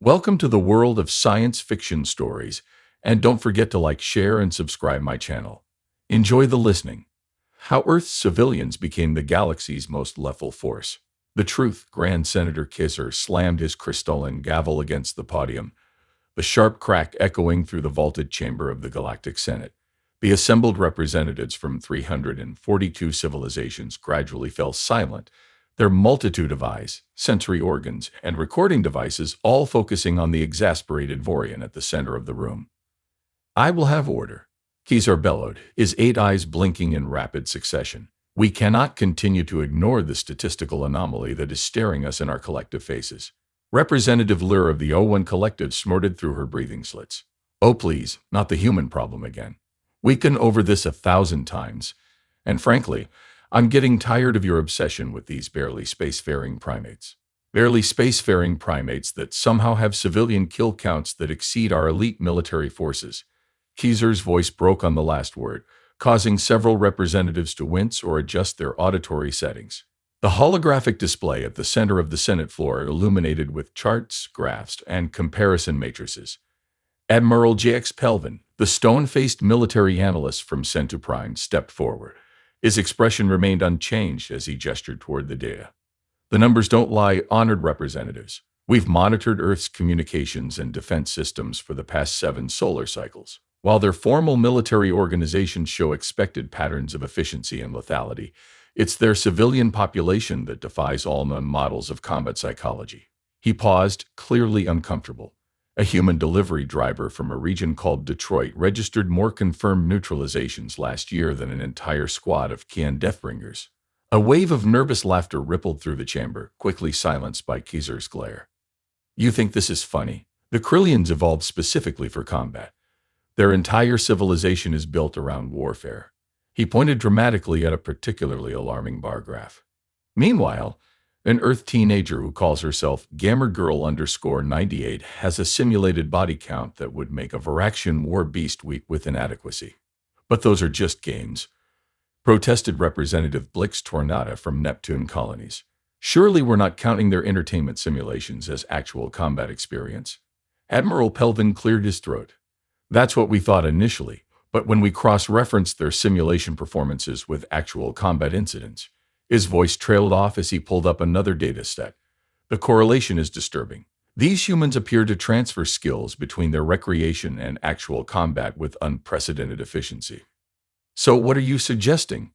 Welcome to the world of science fiction stories, and don't forget to like, share, and subscribe my channel. Enjoy the listening. How Earth's civilians became the galaxy's most lethal force. The truth, Grand Senator Kisser slammed his crystalline gavel against the podium, the sharp crack echoing through the vaulted chamber of the Galactic Senate. The assembled representatives from 342 civilizations gradually fell silent, their multitude of eyes, sensory organs, and recording devices all focusing on the exasperated Vorian at the center of the room. "I will have order," Kesar bellowed, his 8 eyes blinking in rapid succession. "We cannot continue to ignore the statistical anomaly that is staring us in our collective faces." Representative Lur of the O1 Collective snorted through her breathing slits. "Oh please, not the human problem again. We've gone over this 1,000 times, and frankly, I'm getting tired of your obsession with these barely spacefaring primates. Barely spacefaring primates that somehow have civilian kill counts that exceed our elite military forces." Kesar's voice broke on the last word, causing several representatives to wince or adjust their auditory settings. The holographic display at the center of the Senate floor illuminated with charts, graphs, and comparison matrices. Admiral J.X. Pelvin, the stone-faced military analyst from Centuprime, stepped forward. His expression remained unchanged as he gestured toward the data. "The numbers don't lie, honored representatives. We've monitored Earth's communications and defense systems for the past 7 solar cycles. While their formal military organizations show expected patterns of efficiency and lethality, it's their civilian population that defies all known models of combat psychology." He paused, clearly uncomfortable. A human delivery driver from a region called Detroit registered more confirmed neutralizations last year than an entire squad of Kian Deathbringers. A wave of nervous laughter rippled through the chamber, quickly silenced by Kesar's glare. "You think this is funny? The Krillians evolved specifically for combat. Their entire civilization is built around warfare." He pointed dramatically at a particularly alarming bar graph. "Meanwhile, an Earth teenager who calls herself Gamergirl_98 has a simulated body count that would make a Varaxian war beast weep with inadequacy." "But those are just games," protested Representative Blix Tornata from Neptune Colonies. "Surely we're not counting their entertainment simulations as actual combat experience." Admiral Pelvin cleared his throat. "That's what we thought initially, but when we cross-referenced their simulation performances with actual combat incidents," his voice trailed off as he pulled up another data set, "the correlation is disturbing. These humans appear to transfer skills between their recreation and actual combat with unprecedented efficiency." "So what are you suggesting?"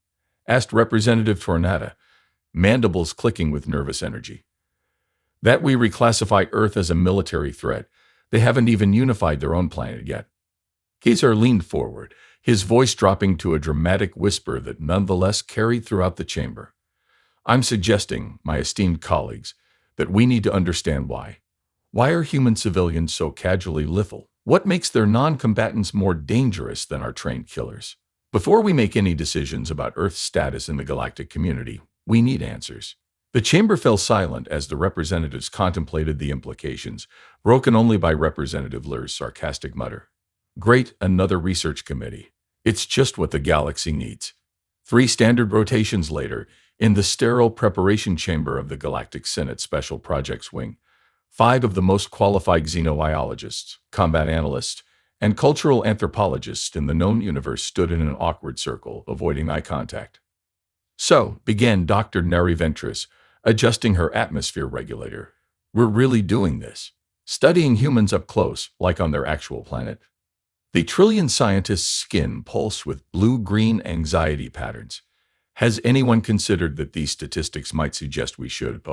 asked Representative Tornata, mandibles clicking with nervous energy. "That we reclassify Earth as a military threat. They haven't even unified their own planet yet." Kesar leaned forward, his voice dropping to a dramatic whisper that nonetheless carried throughout the chamber. "I'm suggesting, my esteemed colleagues, that we need to understand why. Why are human civilians so casually lethal? What makes their non-combatants more dangerous than our trained killers? Before we make any decisions about Earth's status in the galactic community, we need answers." The chamber fell silent as the representatives contemplated the implications, broken only by Representative Lur's sarcastic mutter. "Great, another research committee. It's just what the galaxy needs." 3 standard rotations later, in the sterile preparation chamber of the Galactic Senate Special Projects Wing, 5 of the most qualified xenobiologists, combat analysts, and cultural anthropologists in the known universe stood in an awkward circle, avoiding eye contact. "So," began Dr. Neri Ventris, adjusting her atmosphere regulator, "we're really doing this? Studying humans up close, like on their actual planet?" The trillion scientist's skin pulsed with blue-green anxiety patterns. "Has anyone considered that these statistics might suggest we should,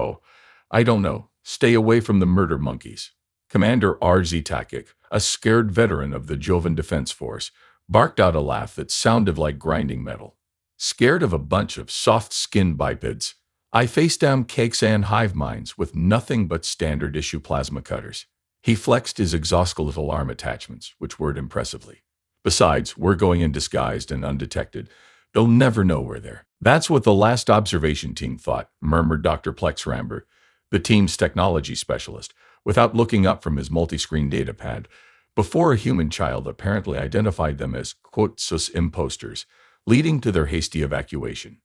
I don't know, stay away from the murder monkeys?" Commander R.Z. Takik, a scared veteran of the Jovan Defense Force, barked out a laugh that sounded like grinding metal. "Scared of a bunch of soft-skinned bipeds? I face down cakes and hive minds with nothing but standard-issue plasma cutters." He flexed his exoskeletal arm attachments, which whirred impressively. "Besides, we're going in disguised and undetected. They'll never know we're there." "That's what the last observation team thought," murmured Dr. Plex Ramber, the team's technology specialist, without looking up from his multi-screen data pad, before a human child apparently identified them as, quote, "sus imposters," leading to their hasty evacuation.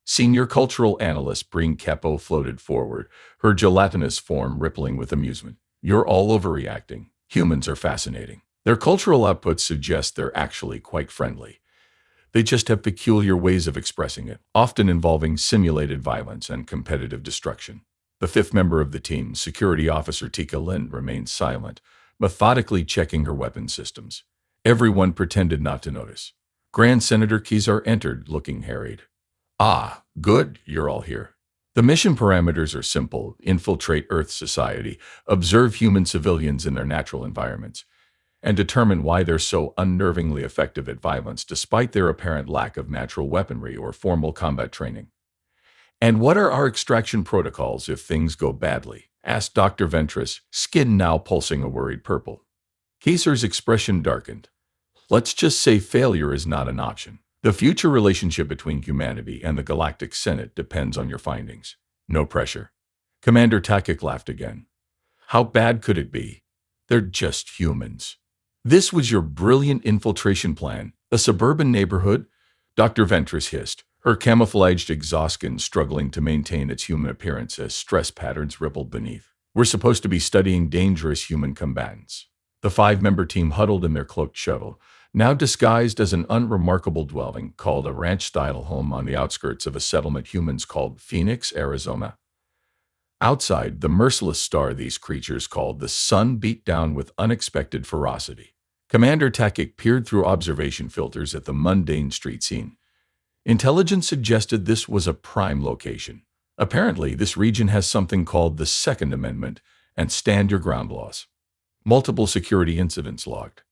Senior cultural analyst Breen Kepo floated forward, her gelatinous form rippling with amusement. You're all overreacting. Humans are fascinating. Their cultural outputs suggest they're actually quite friendly. They just have peculiar ways of expressing it, often involving simulated violence and competitive destruction. The fifth member of the team, Security Officer Tika Lin, remained silent, methodically checking her weapon systems. Everyone pretended not to notice. Grand Senator Kizar entered, looking harried. Ah, good, you're all here. The mission parameters are simple: infiltrate Earth society, observe human civilians in their natural environments, and determine why they're so unnervingly effective at violence despite their apparent lack of natural weaponry or formal combat training. And what are our extraction protocols if things go badly? Asked Dr. Ventress, skin now pulsing a worried purple. Kesar's expression darkened. Let's just say failure is not an option. The future relationship between humanity and the Galactic Senate depends on your findings. No pressure. Commander Takik laughed again. How bad could it be? They're just humans. This was your brilliant infiltration plan. A suburban neighborhood? Dr. Ventress hissed, her camouflaged exhaustion struggling to maintain its human appearance as stress patterns rippled beneath. We're supposed to be studying dangerous human combatants. The five-member team huddled in their cloaked shuttle, now disguised as an unremarkable dwelling called a ranch-style home on the outskirts of a settlement humans called Phoenix, Arizona. Outside, the merciless star these creatures called the sun beat down with unexpected ferocity. Commander Takik peered through observation filters at the mundane street scene. Intelligence suggested this was a prime location. Apparently, this region has something called the Second Amendment and stand your ground laws. Multiple security incidents logged.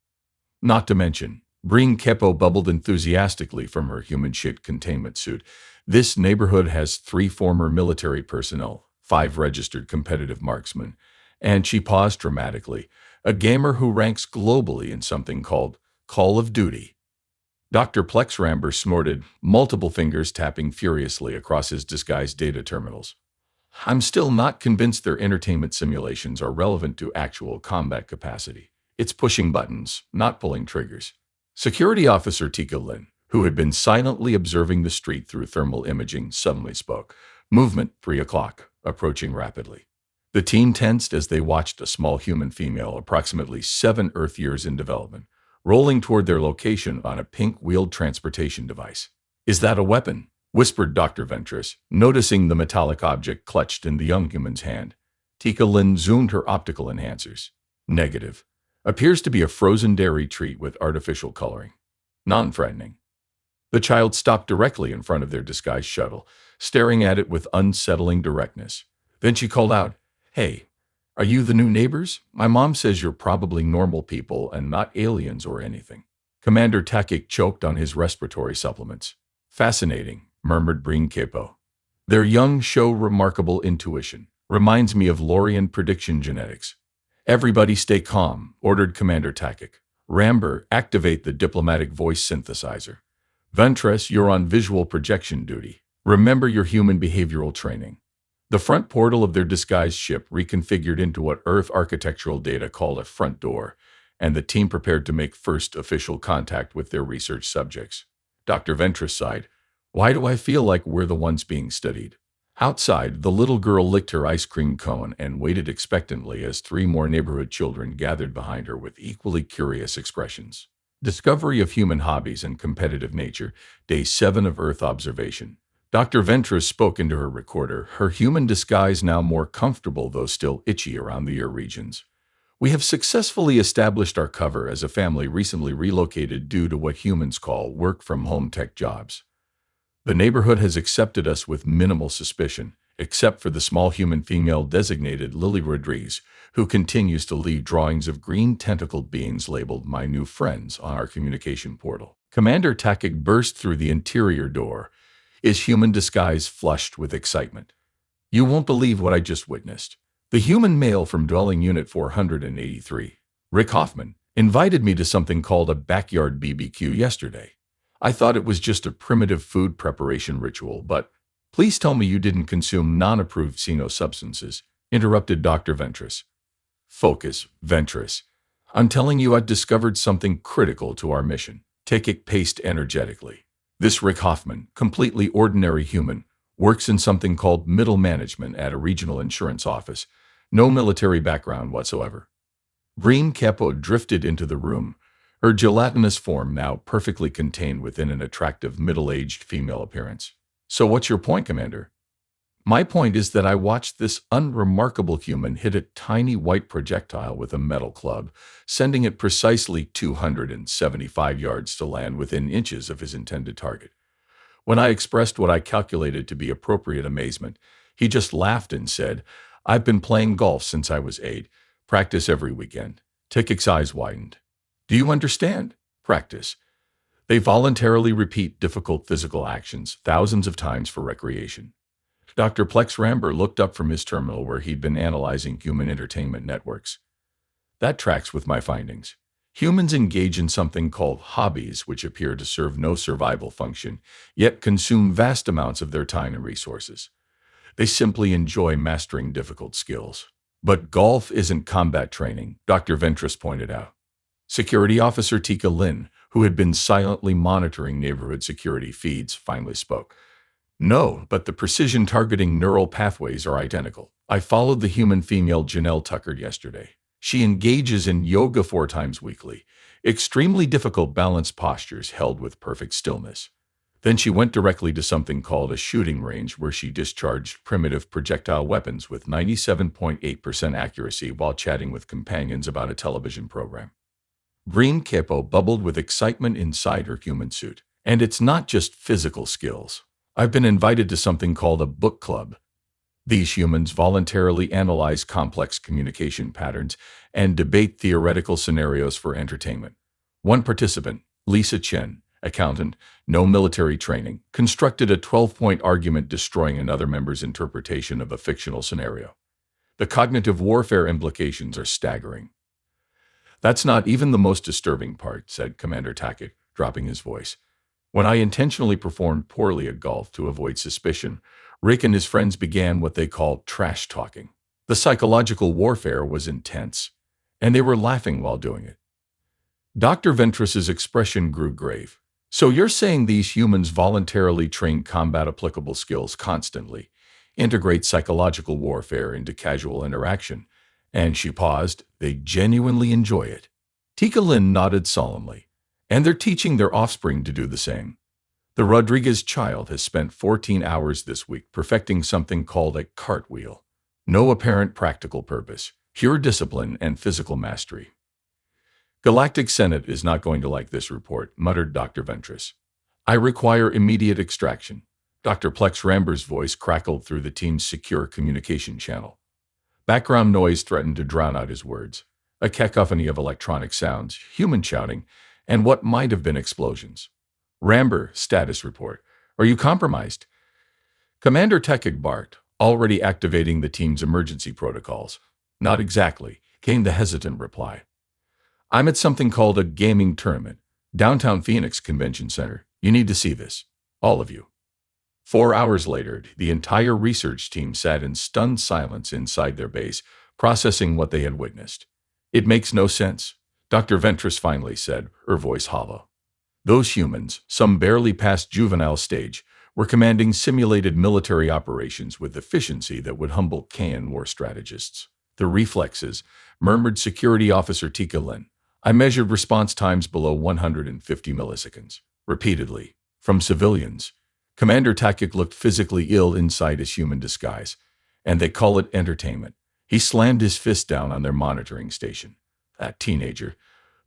Not to mention, Breen Kepo bubbled enthusiastically from her human-shaped containment suit. This neighborhood has 3 former military personnel, 5 registered competitive marksmen, and she paused dramatically, a gamer who ranks globally in something called Call of Duty. Dr. Plex Ramber snorted, multiple fingers tapping furiously across his disguised data terminals. I'm still not convinced their entertainment simulations are relevant to actual combat capacity. It's pushing buttons, not pulling triggers. Security Officer Tika Lin, who had been silently observing the street through thermal imaging, suddenly spoke. Movement, 3 o'clock, approaching rapidly. The team tensed as they watched a small human female, approximately 7 Earth years in development, rolling toward their location on a pink-wheeled transportation device. Is that a weapon? Whispered Dr. Ventress, noticing the metallic object clutched in the young human's hand. Tika Lin zoomed her optical enhancers. Negative. Appears to be a frozen dairy treat with artificial coloring. Non-threatening. The child stopped directly in front of their disguised shuttle, staring at it with unsettling directness. Then she called out, Hey, are you the new neighbors? My mom says you're probably normal people and not aliens or anything. Commander Takik choked on his respiratory supplements. Fascinating, murmured Breen Kepo. Their young show remarkable intuition. Reminds me of Lorian prediction genetics. Everybody stay calm, ordered Commander Takik. Ramber, activate the diplomatic voice synthesizer. Ventress, you're on visual projection duty. Remember your human behavioral training. The front portal of their disguised ship reconfigured into what Earth architectural data called a front door, and the team prepared to make first official contact with their research subjects. Dr. Ventress sighed. Why do I feel like we're the ones being studied? Outside, the little girl licked her ice cream cone and waited expectantly as 3 more neighborhood children gathered behind her with equally curious expressions. Discovery of human hobbies and competitive nature, Day 7 of Earth observation. Dr. Ventress spoke into her recorder, her human disguise now more comfortable though still itchy around the ear regions. We have successfully established our cover as a family recently relocated due to what humans call work-from-home tech jobs. The neighborhood has accepted us with minimal suspicion, except for the small human female designated Lily Rodriguez, who continues to leave drawings of green tentacled beings labeled My New Friends on our communication portal. Commander Takik burst through the interior door, his human disguise flushed with excitement. You won't believe what I just witnessed. The human male from dwelling unit 483, Rick Hoffman, invited me to something called a backyard BBQ yesterday. I thought it was just a primitive food preparation ritual, but please tell me you didn't consume non-approved xeno substances, interrupted Dr. Ventress. Focus, Ventress. I'm telling you I discovered something critical to our mission. Takik paced energetically. This Rick Hoffman, completely ordinary human, works in something called middle management at a regional insurance office, No military background whatsoever. Bream Kepo drifted into the room, her gelatinous form now perfectly contained within an attractive middle-aged female appearance. So what's your point, Commander? My point is that I watched this unremarkable human hit a tiny white projectile with a metal club, sending it precisely 275 yards to land within inches of his intended target. When I expressed what I calculated to be appropriate amazement, he just laughed and said, "I've been playing golf since I was 8. Practice every weekend." Tikik's eyes widened. "Do you understand? Practice." They voluntarily repeat difficult physical actions thousands of times for recreation. Dr. Plex Ramber looked up from his terminal where he'd been analyzing human entertainment networks. That tracks with my findings. Humans engage in something called hobbies, which appear to serve no survival function, yet consume vast amounts of their time and resources. They simply enjoy mastering difficult skills. But golf isn't combat training, Dr. Ventress pointed out. Security Officer Tika Lin, who had been silently monitoring neighborhood security feeds, finally spoke. "No, but the precision targeting neural pathways are identical. I followed the human female Janelle Tucker yesterday. She engages in yoga 4 times weekly, extremely difficult balanced postures held with perfect stillness. Then she went directly to something called a shooting range where she discharged primitive projectile weapons with 97.8% accuracy while chatting with companions about a television program." Green Kepo bubbled with excitement inside her human suit. "And it's not just physical skills. I've been invited to something called a book club. These humans voluntarily analyze complex communication patterns and debate theoretical scenarios for entertainment. One participant, Lisa Chen, accountant, no military training, constructed a 12-point argument destroying another member's interpretation of a fictional scenario. The cognitive warfare implications are staggering." "That's not even the most disturbing part," said Commander Tackett, dropping his voice. "When I intentionally performed poorly at golf to avoid suspicion, Rick and his friends began what they called trash talking. The psychological warfare was intense, and they were laughing while doing it." Dr. Ventress's expression grew grave. "So you're saying these humans voluntarily train combat-applicable skills constantly, integrate psychological warfare into casual interaction, and," she paused, "they genuinely enjoy it?" Tika Lin nodded solemnly. "And they're teaching their offspring to do the same. The Rodriguez child has spent 14 hours this week perfecting something called a cartwheel. No apparent practical purpose, pure discipline and physical mastery." "Galactic Senate is not going to like this report," muttered Dr. Ventress. "I require immediate extraction." Dr. Plex Ramber's voice crackled through the team's secure communication channel. Background noise threatened to drown out his words. A cacophony of electronic sounds, human shouting, and what might have been explosions. "Ramber, status report. Are you compromised?" Commander Tekig barked, already activating the team's emergency protocols. "Not exactly," came the hesitant reply. "I'm at something called a gaming tournament, downtown Phoenix Convention Center. You need to see this. All of you." 4 hours later, the entire research team sat in stunned silence inside their base, processing what they had witnessed. "It makes no sense," Dr. Ventress finally said, her voice hollow. "Those humans, some barely past juvenile stage, were commanding simulated military operations with efficiency that would humble Kayan war strategists. The reflexes," murmured Security Officer Tika Lin. "I measured response times below 150 milliseconds. Repeatedly. From civilians." Commander Takik looked physically ill inside his human disguise. "And they call it entertainment." He slammed his fist down on their monitoring station. "That teenager,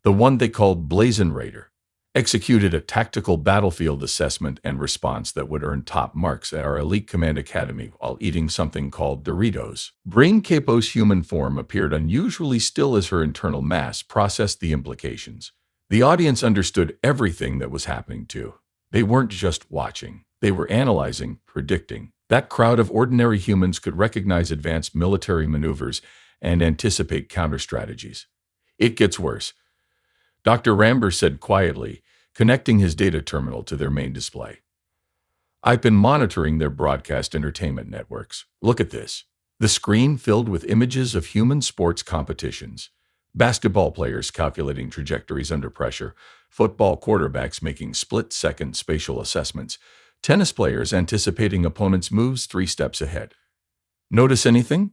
the one they called Blazon Raider, executed a tactical battlefield assessment and response that would earn top marks at our elite command academy while eating something called Doritos." Brain Capo's human form appeared unusually still as her internal mass processed the implications. The audience understood everything that was happening too. They weren't just watching. They were analyzing, predicting. That crowd of ordinary humans could recognize advanced military maneuvers and anticipate counter-strategies. "It gets worse," Dr. Ramber said quietly, connecting his data terminal to their main display. "I've been monitoring their broadcast entertainment networks. Look at this." The screen filled with images of human sports competitions. Basketball players calculating trajectories under pressure, football quarterbacks making split-second spatial assessments, tennis players anticipating opponents' moves 3 steps ahead. "Notice anything?"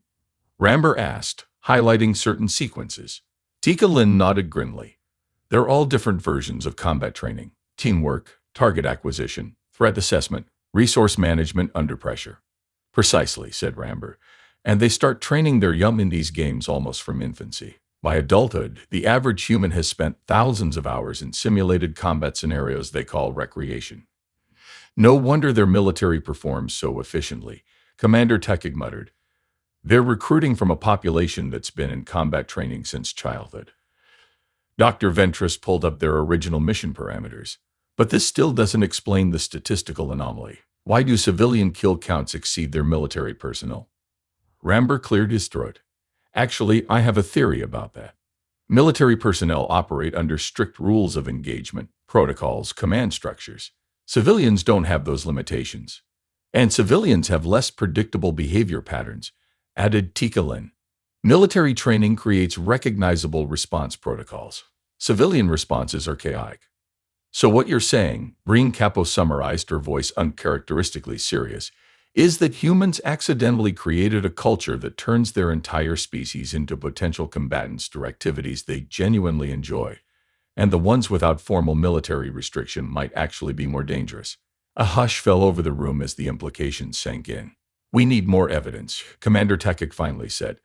Ramber asked, highlighting certain sequences. Tika Lin nodded grimly. They're all different versions of combat training: teamwork, target acquisition, threat assessment, resource management under pressure. Precisely, said Ramber. And they start training their young in these games almost from infancy. By adulthood, the average human has spent thousands of hours in simulated combat scenarios they call recreation. No wonder their military performs so efficiently, Commander Tekig muttered. They're recruiting from a population that's been in combat training since childhood. Dr. Ventress pulled up their original mission parameters. But this still doesn't explain the statistical anomaly. Why do civilian kill counts exceed their military personnel? Ramber cleared his throat. Actually, I have a theory about that. Military personnel operate under strict rules of engagement, protocols, command structures. Civilians don't have those limitations. And civilians have less predictable behavior patterns, added Tikalin. Military training creates recognizable response protocols. Civilian responses are chaotic. So what you're saying, Breen Capo summarized, her voice uncharacteristically serious, is that humans accidentally created a culture that turns their entire species into potential combatants through activities they genuinely enjoy, and the ones without formal military restriction might actually be more dangerous. A hush fell over the room as the implications sank in. We need more evidence, Commander Tekik finally said.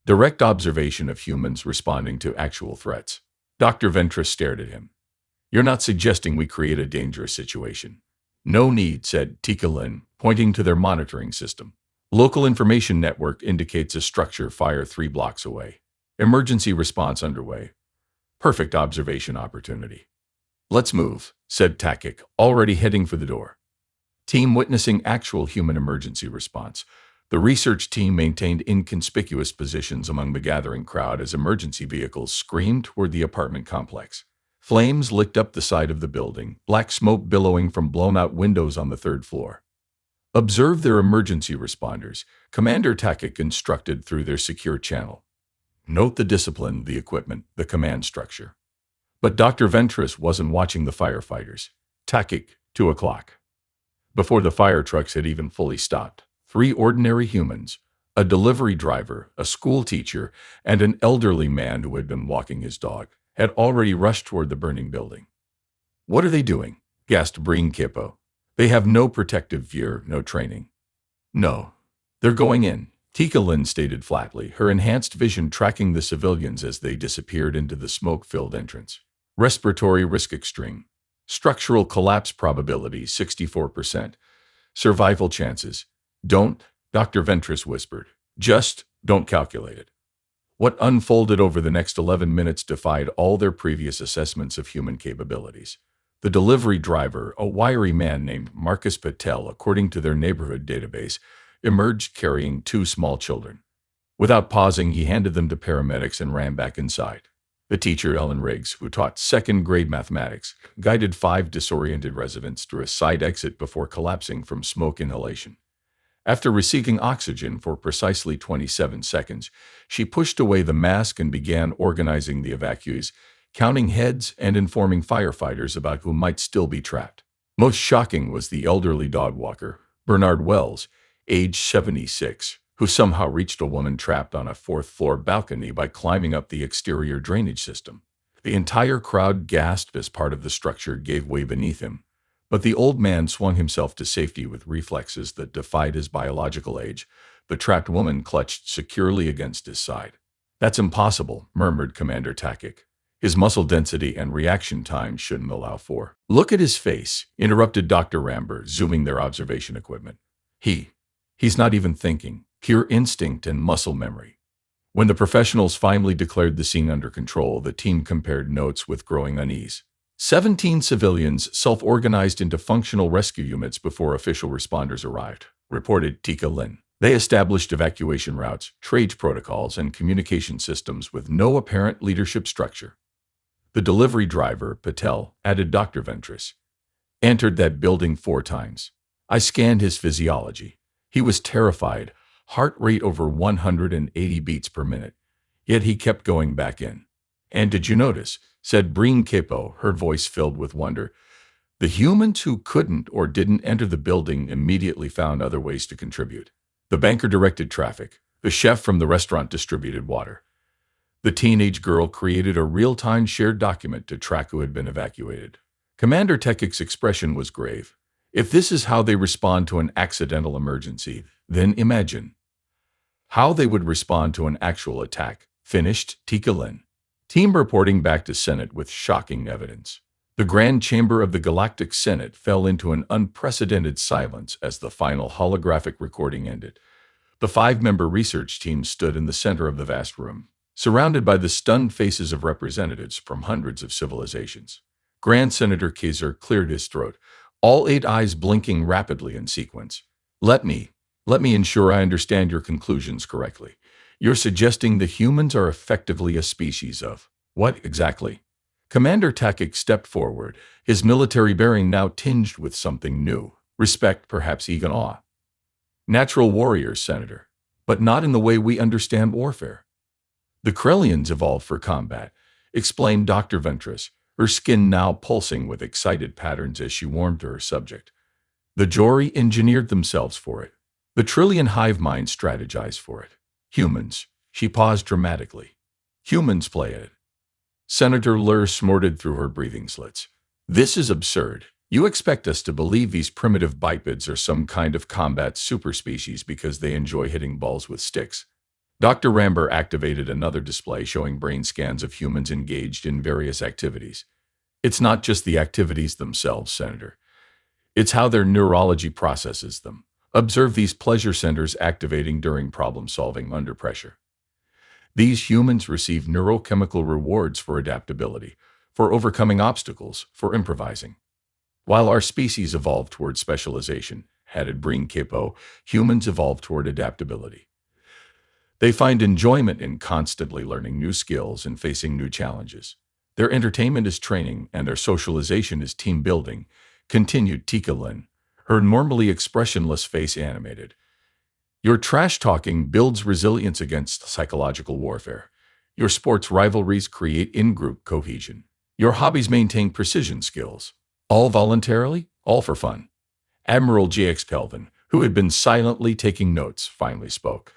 Direct observation of humans responding to actual threats. Dr. Ventress stared at him. You're not suggesting we create a dangerous situation. No need, said Tikalin, pointing to their monitoring system. Local information network indicates a structure fire 3 blocks away. Emergency response underway. Perfect observation opportunity. Let's move, said Takik, already heading for the door. Team witnessing actual human emergency response. The research team maintained inconspicuous positions among the gathering crowd as emergency vehicles screamed toward the apartment complex. Flames licked up the side of the building, black smoke billowing from blown-out windows on the 3rd floor. Observe their emergency responders, Commander Takik instructed through their secure channel. Note the discipline, the equipment, the command structure. But Dr. Ventress wasn't watching the firefighters. Takik, 2 o'clock. Before the fire trucks had even fully stopped, 3 ordinary humans, a delivery driver, a school teacher, and an elderly man who had been walking his dog, had already rushed toward the burning building. What are they doing? Gasped Breen Kippo. They have no protective gear, no training. No. They're going in, Tika Lin stated flatly, her enhanced vision tracking the civilians as they disappeared into the smoke-filled entrance. Respiratory risk extreme. Structural collapse probability 64%. Survival chances. Don't, Dr. Ventress whispered. Just don't calculate it. What unfolded over the next 11 minutes defied all their previous assessments of human capabilities. The delivery driver, a wiry man named Marcus Patel, according to their neighborhood database, emerged carrying 2 small children. Without pausing, he handed them to paramedics and ran back inside. The teacher, Ellen Riggs, who taught 2nd-grade mathematics, guided 5 disoriented residents through a side exit before collapsing from smoke inhalation. After receiving oxygen for precisely 27 seconds, she pushed away the mask and began organizing the evacuees, counting heads and informing firefighters about who might still be trapped. Most shocking was the elderly dog walker, Bernard Wells, age 76, who somehow reached a woman trapped on a 4th-floor balcony by climbing up the exterior drainage system. The entire crowd gasped as part of the structure gave way beneath him. But the old man swung himself to safety with reflexes that defied his biological age. The trapped woman clutched securely against his side. That's impossible, murmured Commander Takik. His muscle density and reaction time shouldn't allow for. Look at his face, interrupted Dr. Ramber, zooming their observation equipment. He's not even thinking. Pure instinct and muscle memory. When the professionals finally declared the scene under control, the team compared notes with growing unease. 17 civilians self-organized into functional rescue units before official responders arrived, reported Tika Lin. They established evacuation routes, trade protocols, and communication systems with no apparent leadership structure. The delivery driver, Patel, added Dr. Ventress, entered that building 4 times. I scanned his physiology. He was terrified, heart rate over 180 beats per minute. Yet he kept going back in. And did you notice, said Breen Kippo, her voice filled with wonder, the humans who couldn't or didn't enter the building immediately found other ways to contribute. The banker directed traffic. The chef from the restaurant distributed water. The teenage girl created a real-time shared document to track who had been evacuated. Commander Tekic's expression was grave. If this is how they respond to an accidental emergency, then imagine how they would respond to an actual attack, finished Tika Lin. Team reporting back to Senate with shocking evidence. The Grand Chamber of the Galactic Senate fell into an unprecedented silence as the final holographic recording ended. The five-member research team stood in the center of the vast room, surrounded by the stunned faces of representatives from hundreds of civilizations. Grand Senator Kaiser cleared his throat, all 8 eyes blinking rapidly in sequence. Let me ensure I understand your conclusions correctly. You're suggesting the humans are effectively a species of what exactly? Commander Takik stepped forward, his military bearing now tinged with something new, respect, perhaps even awe. Natural warriors, Senator, but not in the way we understand warfare. The Krellians evolved for combat, explained Dr. Ventress, her skin now pulsing with excited patterns as she warmed to her subject. The Jori engineered themselves for it. The Trillion hive mind strategized for it. Humans, she paused dramatically. Humans play it. Senator Lur snorted through her breathing slits. This is absurd. You expect us to believe these primitive bipeds are some kind of combat superspecies because they enjoy hitting balls with sticks. Dr. Ramber activated another display showing brain scans of humans engaged in various activities. It's not just the activities themselves, Senator. It's how their neurology processes them. Observe these pleasure centers activating during problem-solving under pressure. These humans receive neurochemical rewards for adaptability, for overcoming obstacles, for improvising. While our species evolved toward specialization, added Breen Kipo, humans evolved toward adaptability. They find enjoyment in constantly learning new skills and facing new challenges. Their entertainment is training and their socialization is team building, continued Tika Lin, her normally expressionless face animated. Your trash-talking builds resilience against psychological warfare. Your sports rivalries create in-group cohesion. Your hobbies maintain precision skills. All voluntarily, all for fun. Admiral J.X. Pelvin, who had been silently taking notes, finally spoke.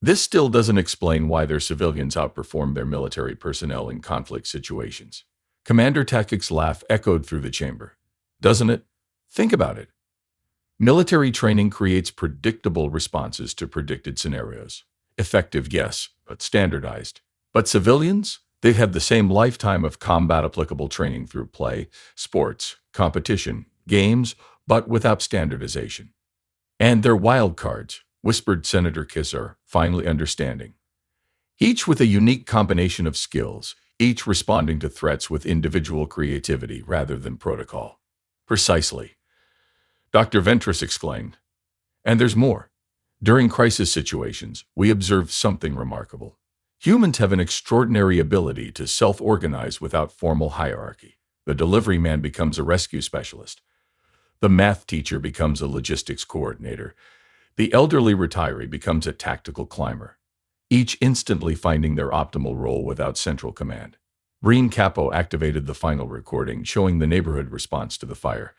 This still doesn't explain why their civilians outperform their military personnel in conflict situations. Commander Takik's laugh echoed through the chamber. Doesn't it? Think about it. Military training creates predictable responses to predicted scenarios. Effective, yes, but standardized. But civilians? They have the same lifetime of combat-applicable training through play, sports, competition, games, but without standardization. And they're wild cards, whispered Senator Kisser, finally understanding. Each with a unique combination of skills, each responding to threats with individual creativity rather than protocol. Precisely. Dr. Ventress exclaimed. And there's more. During crisis situations, we observe something remarkable. Humans have an extraordinary ability to self-organize without formal hierarchy. The delivery man becomes a rescue specialist. The math teacher becomes a logistics coordinator. The elderly retiree becomes a tactical climber, each instantly finding their optimal role without central command. Breen Capo activated the final recording, showing the neighborhood response to the fire.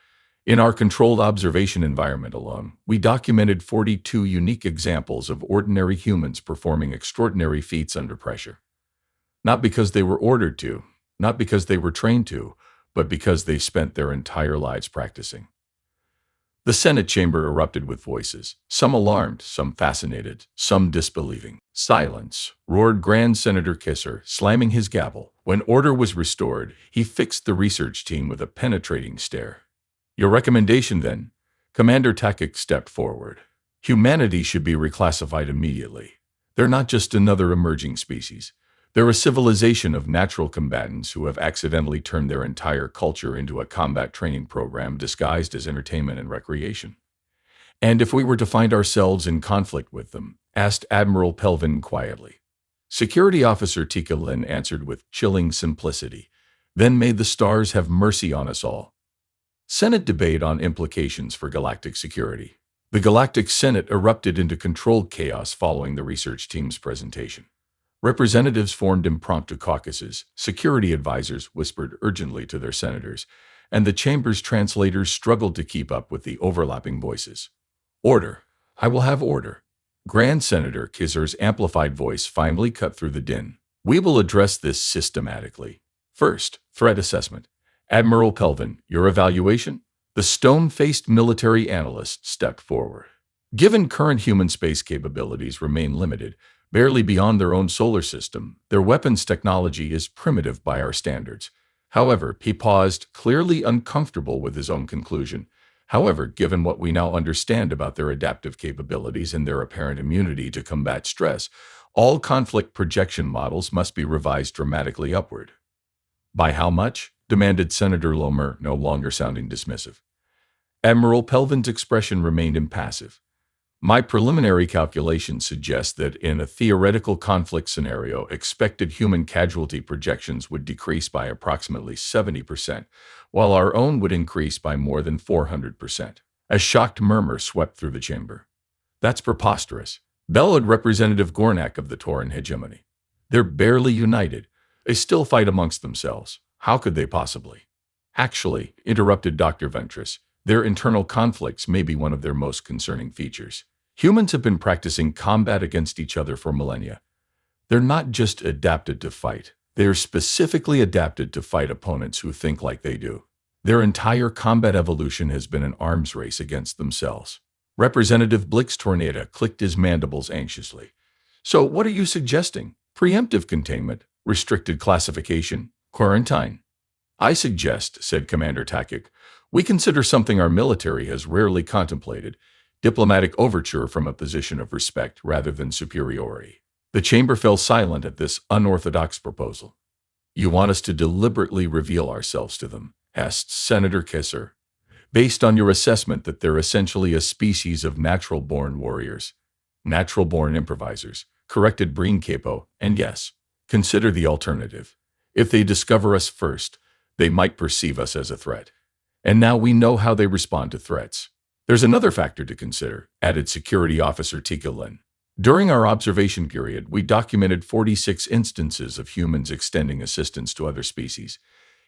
In our controlled observation environment alone, we documented 42 unique examples of ordinary humans performing extraordinary feats under pressure. Not because they were ordered to, not because they were trained to, but because they spent their entire lives practicing. The Senate chamber erupted with voices, some alarmed, some fascinated, some disbelieving. Silence, roared Grand Senator Kisser, slamming his gavel. When order was restored, he fixed the research team with a penetrating stare. Your recommendation, then? Commander Takik stepped forward. Humanity should be reclassified immediately. They're not just another emerging species. They're a civilization of natural combatants who have accidentally turned their entire culture into a combat training program disguised as entertainment and recreation. And if we were to find ourselves in conflict with them? Asked Admiral Pelvin quietly. Security Officer Tika Lin answered with chilling simplicity. Then may the stars have mercy on us all. Senate debate on implications for galactic security. The Galactic Senate erupted into controlled chaos following the research team's presentation. Representatives formed impromptu caucuses, security advisors whispered urgently to their senators, and the chamber's translators struggled to keep up with the overlapping voices. Order. I will have order. Grand Senator Kizer's amplified voice finally cut through the din. We will address this systematically. First, threat assessment. Admiral Pelvin, your evaluation? The stone-faced military analyst stepped forward. Given current human space capabilities remain limited, barely beyond their own solar system, their weapons technology is primitive by our standards. However, he paused, clearly uncomfortable with his own conclusion. However, given what we now understand about their adaptive capabilities and their apparent immunity to combat stress, all conflict projection models must be revised dramatically upward. By how much? Demanded Senator Lomer, no longer sounding dismissive. Admiral Pelvin's expression remained impassive. My preliminary calculations suggest that in a theoretical conflict scenario, expected human casualty projections would decrease by approximately 70%, while our own would increase by more than 400%. A shocked murmur swept through the chamber. That's preposterous, bellowed Representative Gornak of the Tauran hegemony. They're barely united. They still fight amongst themselves. How could they possibly? Actually, interrupted Dr. Ventris, their internal conflicts may be one of their most concerning features. Humans have been practicing combat against each other for millennia. They're not just adapted to fight. They're specifically adapted to fight opponents who think like they do. Their entire combat evolution has been an arms race against themselves. Representative Blix Tornada clicked his mandibles anxiously. So what are you suggesting? Preemptive containment, restricted classification, quarantine? I suggest, said Commander Takik, we consider something our military has rarely contemplated, diplomatic overture from a position of respect rather than superiority. The chamber fell silent at this unorthodox proposal. You want us to deliberately reveal ourselves to them, asked Senator Kisser, based on your assessment that they're essentially a species of natural-born warriors, natural-born improvisers, corrected Breen Capo, and yes, consider the alternative. If they discover us first, they might perceive us as a threat. And now we know how they respond to threats. There's another factor to consider, added Security Officer Tika Lin. During our observation period, we documented 46 instances of humans extending assistance to other species,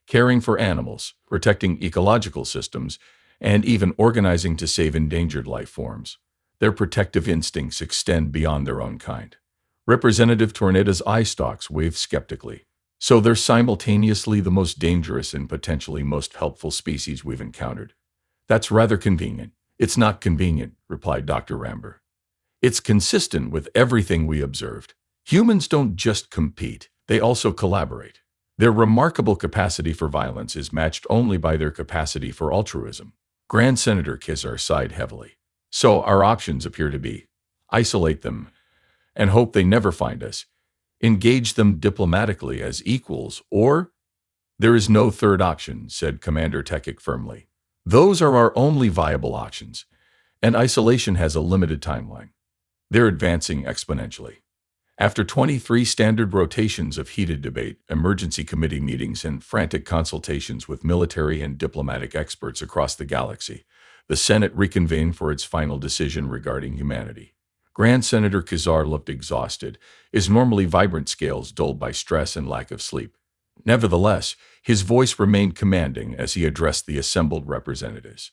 caring for animals, protecting ecological systems, and even organizing to save endangered life forms. Their protective instincts extend beyond their own kind. Representative Tornada's eye stalks waved skeptically. So they're simultaneously the most dangerous and potentially most helpful species we've encountered. That's rather convenient. It's not convenient, replied Dr. Ramber. It's consistent with everything we observed. Humans don't just compete, they also collaborate. Their remarkable capacity for violence is matched only by their capacity for altruism. Grand Senator Kizar sighed heavily. So our options appear to be isolate them and hope they never find us, engage them diplomatically as equals, or there is no third option, said Commander Tekik firmly. Those are our only viable options, and isolation has a limited timeline. They're advancing exponentially. After 23 standard rotations of heated debate, emergency committee meetings, and frantic consultations with military and diplomatic experts across the galaxy, the Senate reconvened for its final decision regarding humanity. Grand Senator Kizar looked exhausted, his normally vibrant scales dulled by stress and lack of sleep. Nevertheless, his voice remained commanding as he addressed the assembled representatives.